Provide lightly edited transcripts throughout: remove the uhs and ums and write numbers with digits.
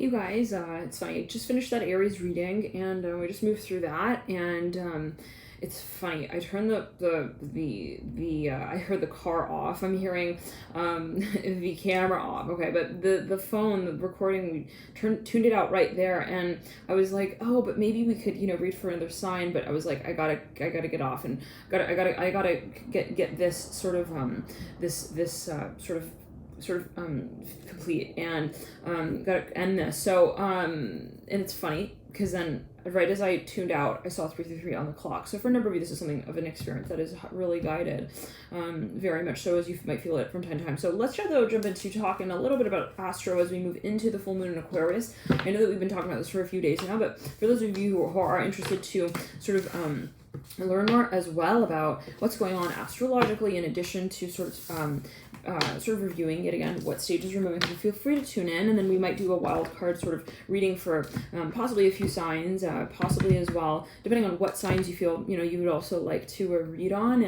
Hey you guys, it's funny. I just finished that Aries reading, and we just moved through that, and it's funny. I turned I heard the car off. I'm hearing the camera off. Okay, but the phone, the recording, we tuned it out right there, and I was like, oh, but maybe we could read for another sign. But I was like, I gotta get off, and I gotta get this sort of complete, and gotta end this. So and it's funny because then right as I tuned out, I saw 333 on the clock. So for a number of you, this is something of an experience that is really guided, very much so, as you might feel it from time to time. So let's jump into talking a little bit about Astro as we move into the full moon in Aquarius. I know that we've been talking about this for a few days now, but for those of you who are interested to sort of learn more as well about what's going on astrologically, in addition to sort of reviewing it again, what stages you're moving through, feel free to tune in, and then we might do a wild card sort of reading for possibly a few signs, possibly as well, depending on what signs you feel you would also like to read on.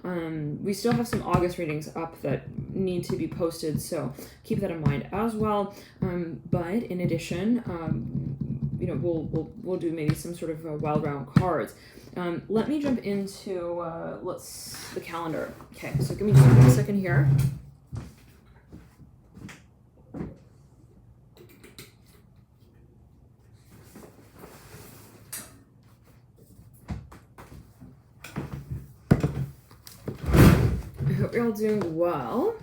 And we still have some August readings up that need to be posted, so keep that in mind as well. But in addition, we'll do maybe some sort of wild round cards. Let me jump into the calendar. Okay, so give me just a second here. I hope you're all doing well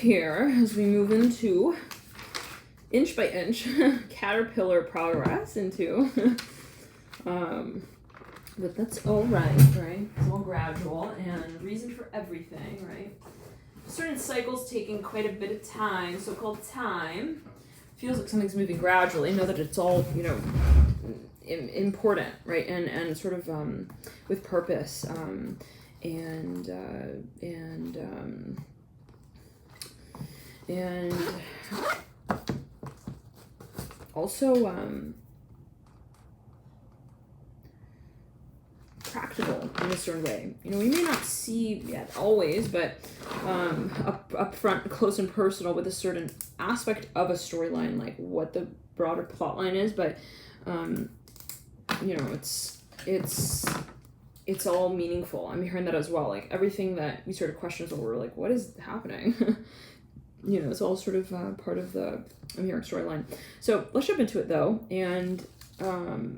here as we move into inch by inch caterpillar progress into but that's all right? It's all gradual, and reason for everything, right? Certain cycles taking quite a bit of time, so-called time, feels like something's moving gradually. Know that it's all, important, right? And sort of with purpose, and also practical in a certain way. We may not see yet always, but up front, close and personal, with a certain aspect of a storyline, like what the broader plot line is. But it's all meaningful. I'm hearing that as well. Like everything that we sort of questions over, like, what is happening? It's all sort of part of the, I'm hearing, storyline. So let's jump into it though, and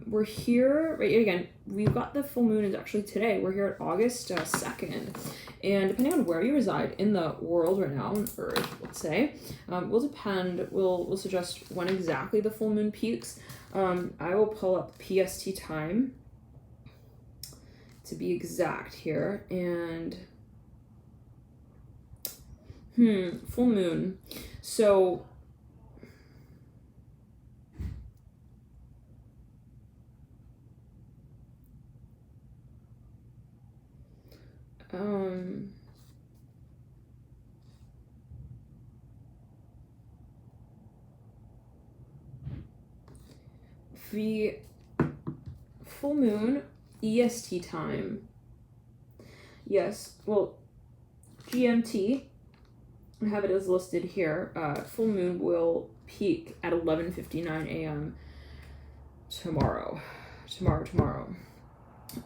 we're here, right, again, we've got the full moon is actually today. We're here at August 2nd, and depending on where you reside in the world right now, on Earth, let's say, we'll suggest when exactly the full moon peaks. I will pull up PST time to be exact here, and full moon. So the full moon EST time. Yes, well, GMT, I have it as listed here. Full moon will peak at 11:59 a.m. tomorrow,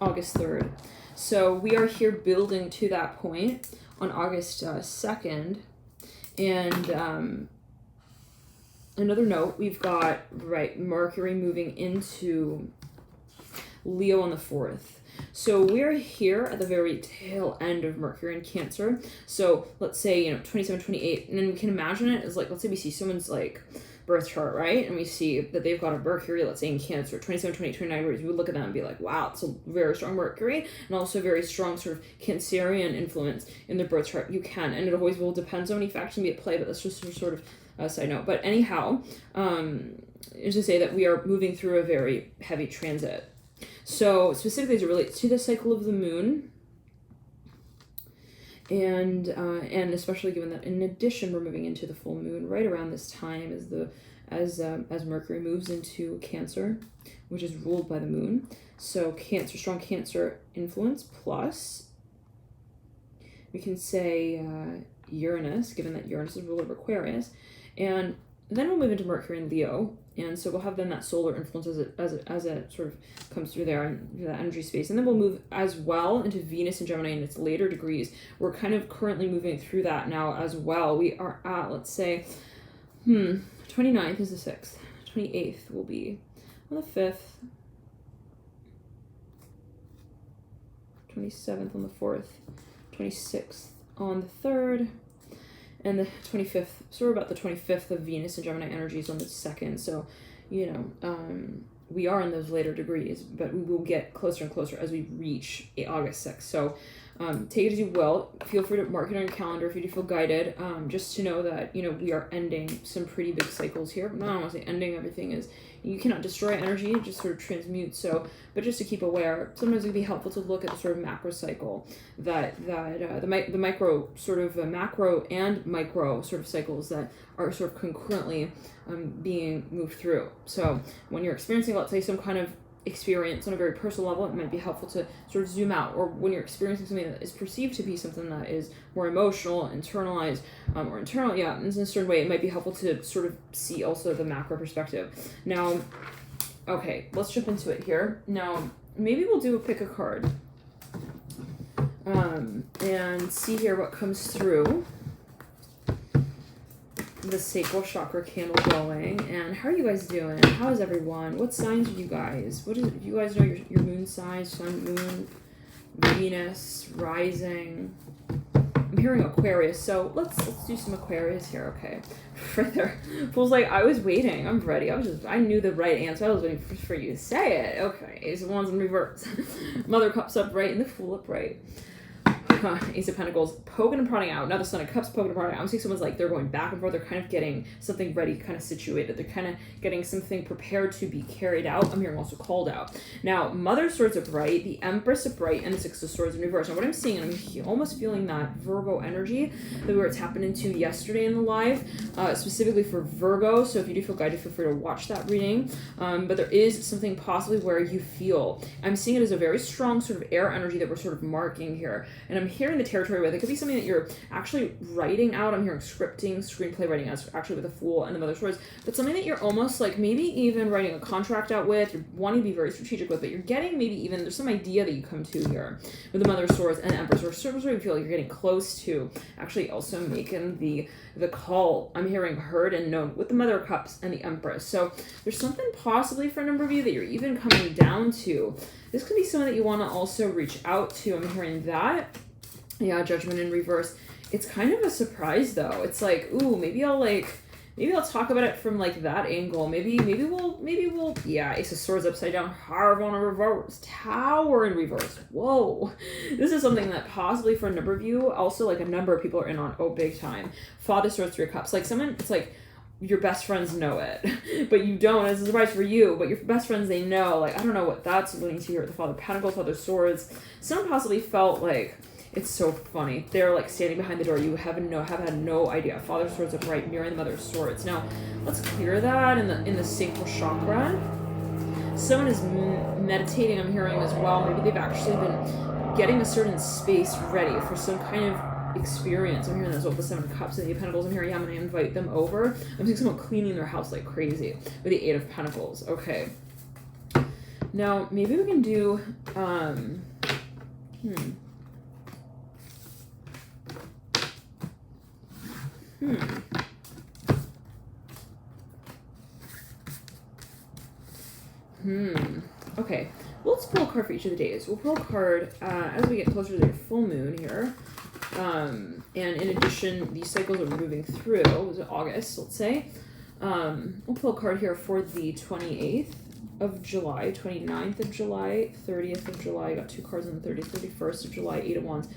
August 3rd. So we are here building to that point on August 2nd. And another note, we've got, Mercury moving into Leo on the 4th. So we're here at the very tail end of Mercury in Cancer. So let's say, 27, 28, and then we can imagine it as like, let's say we see someone's like birth chart, right? And we see that they've got a Mercury, let's say in Cancer, 27, 28, 29, we would look at that and be like, wow, it's a very strong Mercury, and also a very strong sort of Cancerian influence in their birth chart. You can, and it always will depend on many factors and be at play, but that's just sort of a side note. But anyhow, is to say that we are moving through a very heavy transit. So specifically as it relates to the cycle of the moon, and especially given that in addition we're moving into the full moon right around this time as Mercury moves into Cancer, which is ruled by the moon. So Cancer, strong Cancer influence, plus we can say Uranus, given that Uranus is ruler of Aquarius, and then we'll move into Mercury and Leo. And so we'll have then that solar influence as it sort of comes through there and that energy space. And then we'll move as well into Venus and Gemini in its later degrees. We're kind of currently moving through that now as well. We are at, let's say, 29th is the 6th. 28th will be on the 5th. 27th on the 4th. 26th on the 3rd. And the 25th, so we're about the 25th of Venus and Gemini energies on the 2nd. So, we are in those later degrees, but we will get closer and closer as we reach August 6th. So take it as you will. Feel free to mark it on your calendar if you do feel guided, just to know that, we are ending some pretty big cycles here. I don't want to say ending, everything is, you cannot destroy energy, it just sort of transmutes. So, but just to keep aware, sometimes it can be helpful to look at the sort of macro cycle the micro sort of macro and micro sort of cycles that are sort of concurrently being moved through. So when you're experiencing, let's say, some kind of experience on a very personal level, it might be helpful to sort of zoom out. Or when you're experiencing something that is perceived to be something that is more emotional, internalized, or internal, in a certain way, it might be helpful to sort of see also the macro perspective. Now, okay, let's jump into it here. Now, maybe we'll do a pick a card and see here what comes through. The sacral chakra candle going. And how are you guys doing? How is everyone? What signs are you guys? You guys know your moon signs? Sun, moon, Venus, rising. I'm hearing Aquarius, so let's do some Aquarius here. Okay, right there. Fool's like, I was waiting. I'm ready. I knew the right answer. I was waiting for you to say it. Okay, Ace of Wands in reverse. Mother Cups upright and the Fool upright. Ace of Pentacles poking and prodding out. Now the Son of Cups poking and prodding out. I'm seeing someone's like, they're going back and forth. They're kind of getting something ready, kind of situated. They're kind of getting something prepared to be carried out. I'm hearing also called out. Now, Mother Swords upright, the Empress upright, and the Six of Swords in reverse. Now what I'm seeing, and I'm almost feeling that Virgo energy that we were tapping into yesterday in the live, specifically for Virgo. So if you do feel guided, feel free to watch that reading. But there is something possibly where you feel, I'm seeing it as a very strong sort of air energy that we're sort of marking here. And I'm hearing the territory with it could be something that you're actually writing out. I'm hearing scripting, screenplay writing as actually with the Fool and the Mother of Swords, but something that you're almost like maybe even writing a contract out with, you're wanting to be very strategic with, but you're getting maybe even, there's some idea that you come to here with the Mother of Swords and the Empress, or sort of feel like you're getting close to actually also making the call. I'm hearing heard and known with the Mother of Cups and the Empress. So there's something possibly for a number of you that you're even coming down to. This could be someone that you want to also reach out to. I'm hearing that. Yeah, Judgment in reverse. It's kind of a surprise though. It's like, ooh, maybe I'll talk about it from like that angle. Maybe we'll yeah, Ace of Swords upside down, Harv on a reverse, Tower in reverse. Whoa. This is something that possibly for a number of you, also like a number of people are in on, big time. Father Swords, Three of Cups. Like someone, it's like your best friends know it, but you don't. It's a surprise for you, but your best friends, they know. Like, I don't know what that's leading to here with the Father of Pentacles, Father of Swords. Someone possibly felt like, it's so funny. They're like standing behind the door. You have had no idea. Father of Swords upright, mirroring the Mother of Swords. Now, let's clear that in the sacral chakra. Someone is meditating. I'm hearing as well. Maybe they've actually been getting a certain space ready for some kind of experience. I'm hearing this with the Seven of Cups and the Eight of Pentacles. I'm hearing, yeah, I'm going to invite them over. I'm seeing someone cleaning their house like crazy with the Eight of Pentacles. Okay. Now, maybe we can do, Okay, well, let's pull a card for each of the days. We'll pull a card as we get closer to the full moon here. And in addition, these cycles are moving through. Was it August, let's say? We'll pull a card here for the 28th of July, 29th of July, 30th of July. I got two cards on the 30th, 31st of July, Eight of Wands.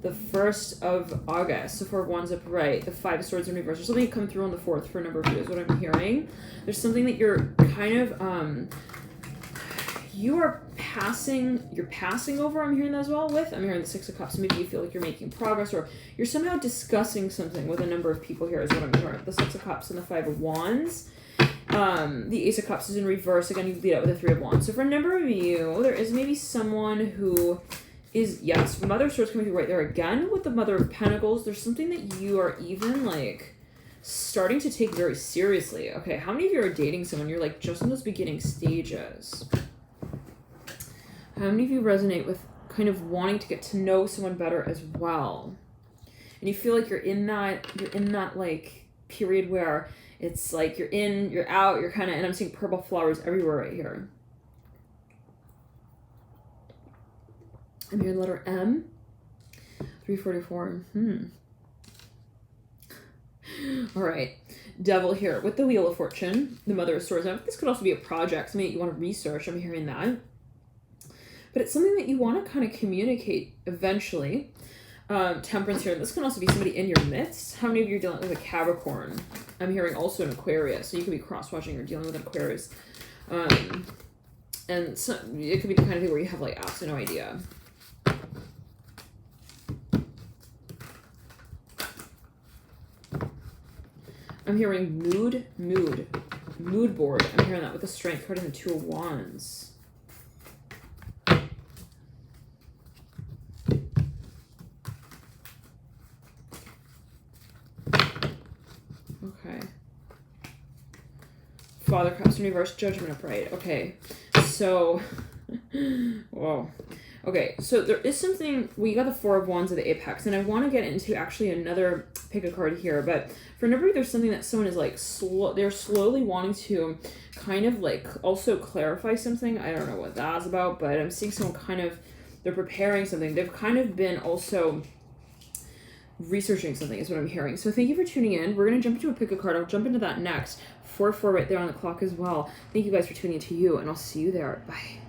The 1st of August, so Four of Wands upright, the Five of Swords in reverse. There's something that come through on the 4th for a number of you is what I'm hearing. There's something that you're kind of, you're passing over, I'm hearing that as well with. I'm hearing the Six of Cups. Maybe you feel like you're making progress, or you're somehow discussing something with a number of people here is what I'm hearing. The Six of Cups and the Five of Wands. The Ace of Cups is in reverse. Again, you lead out with the Three of Wands. So for a number of you, there is maybe someone who is, yes, Mother of Swords coming through right there again with the Mother of Pentacles. There's something that you are even like starting to take very seriously. Okay, how many of you are dating someone? You're like just in those beginning stages. How many of you resonate with kind of wanting to get to know someone better as well? And you feel like you're in that like period where it's like you're in, you're out, you're kind of, and I'm seeing purple flowers everywhere right here. I'm hearing the letter M. 344. All right. Devil here with the Wheel of Fortune, the Mother of Swords. Now, this could also be a project, something that you want to research. I'm hearing that. But it's something that you want to kind of communicate eventually. Temperance here. This can also be somebody in your midst. How many of you are dealing with a Capricorn? I'm hearing also an Aquarius. So you could be cross-watching or dealing with an Aquarius. And so it could be the kind of thing where you have like absolutely no idea. I'm hearing mood board. I'm hearing that with the Strength card and the Two of Wands. Okay. Father Cups in reverse, Judgment upright. Okay. So, whoa. Okay, so there is something, we got the Four of Wands of the Apex, and I want to get into actually another pick a card here, but for a number of you, there's something that someone is like, they're slowly wanting to kind of like also clarify something. I don't know what that's about, but I'm seeing someone kind of, they're preparing something. They've kind of been also researching something is what I'm hearing. So thank you for tuning in. We're going to jump into a pick a card. I'll jump into that next. 4-4 right there on the clock as well. Thank you guys for tuning in to you, and I'll see you there. Bye.